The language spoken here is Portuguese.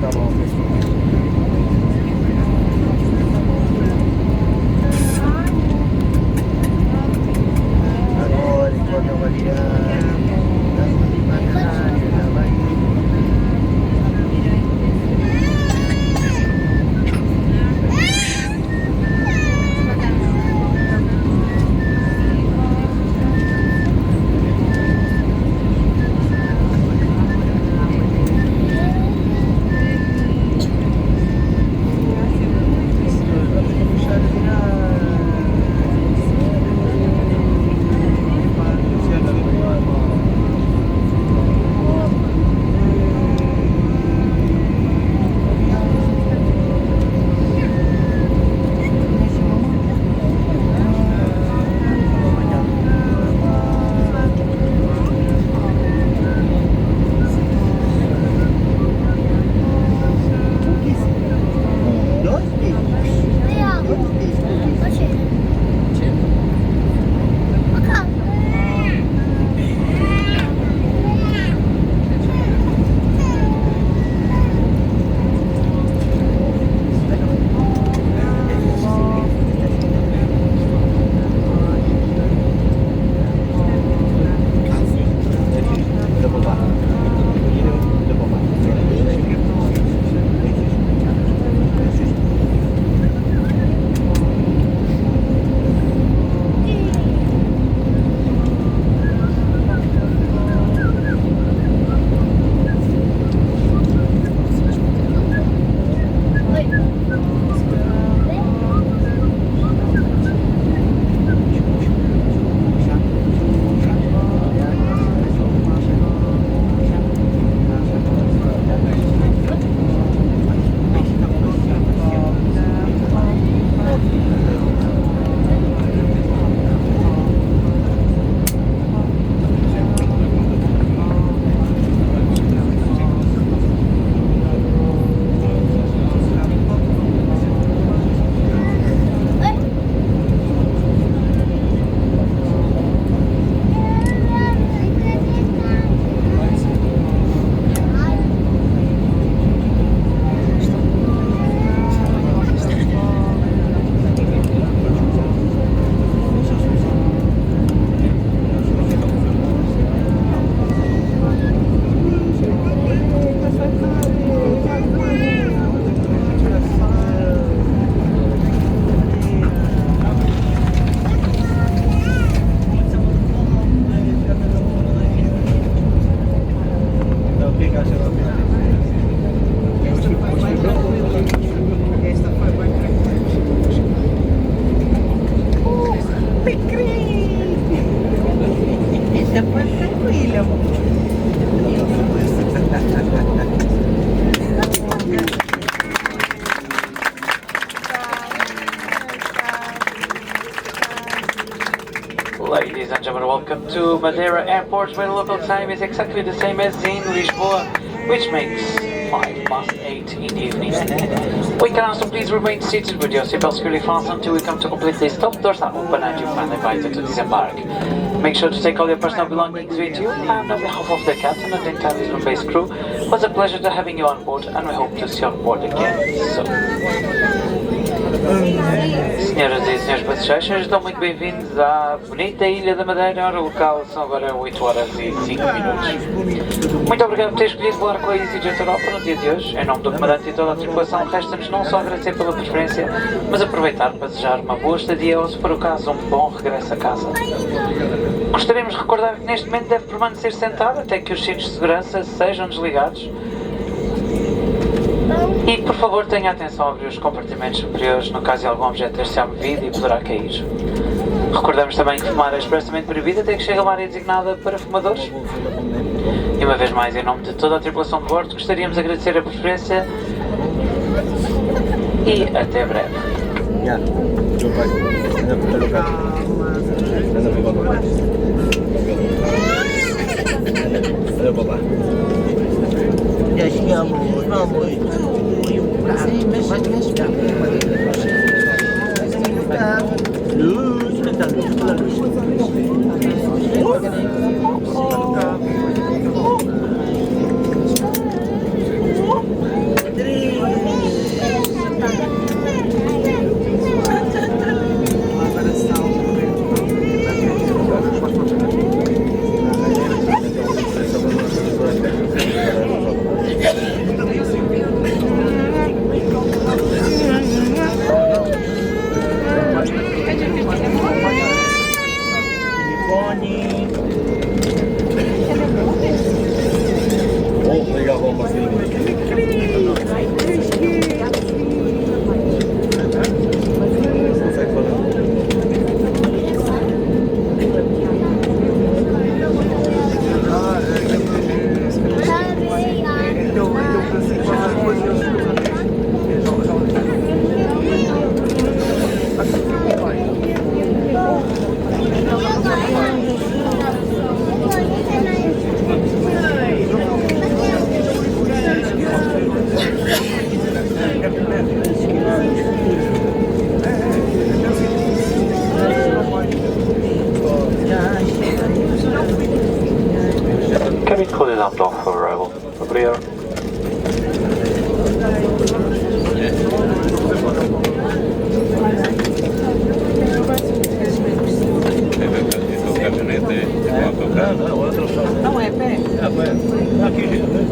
Tá bom. Agora, enquanto avaliando, dando de batalha na Bahia. Ladies and gentlemen, welcome to Madeira Airport, where the local time is exactly the same as in Lisboa, which makes 8:05 in the evening. We can also please remain seated with your seatbelt securely fastened until we come to completely stop. Doors are open and you finally invited to disembark. Make sure to take all your personal belongings with you, and on behalf of the captain and the entire Lisbon-based crew, it was a pleasure to having you on board, and we hope to see you on board again soon. Senhoras e senhores passageiros, estão muito bem-vindos à bonita Ilha da Madeira. Ora, o local são agora 8 horas e 5 minutos. Muito obrigado por ter escolhido voar com a EasyJet Europa no dia de hoje. Em nome do comandante e toda a tripulação, resta-nos não só agradecer pela preferência, mas aproveitar para desejar uma boa estadia ou, se for o caso, um bom regresso a casa. Gostaríamos de recordar que neste momento deve permanecer sentado até que os cintos de segurança sejam desligados. E, por favor, tenha atenção a abrir os compartimentos superiores no caso de algum objeto ter-se movido e poderá cair. Recordamos também que fumar é expressamente proibido até que chegue a uma área designada para fumadores. E uma vez mais, em nome de toda a tripulação de bordo, gostaríamos de agradecer a preferência e até breve. Já chegamos, vamos. Luz, está luz, pela luz. bom. Obrigado. Não, é pé. Aqui,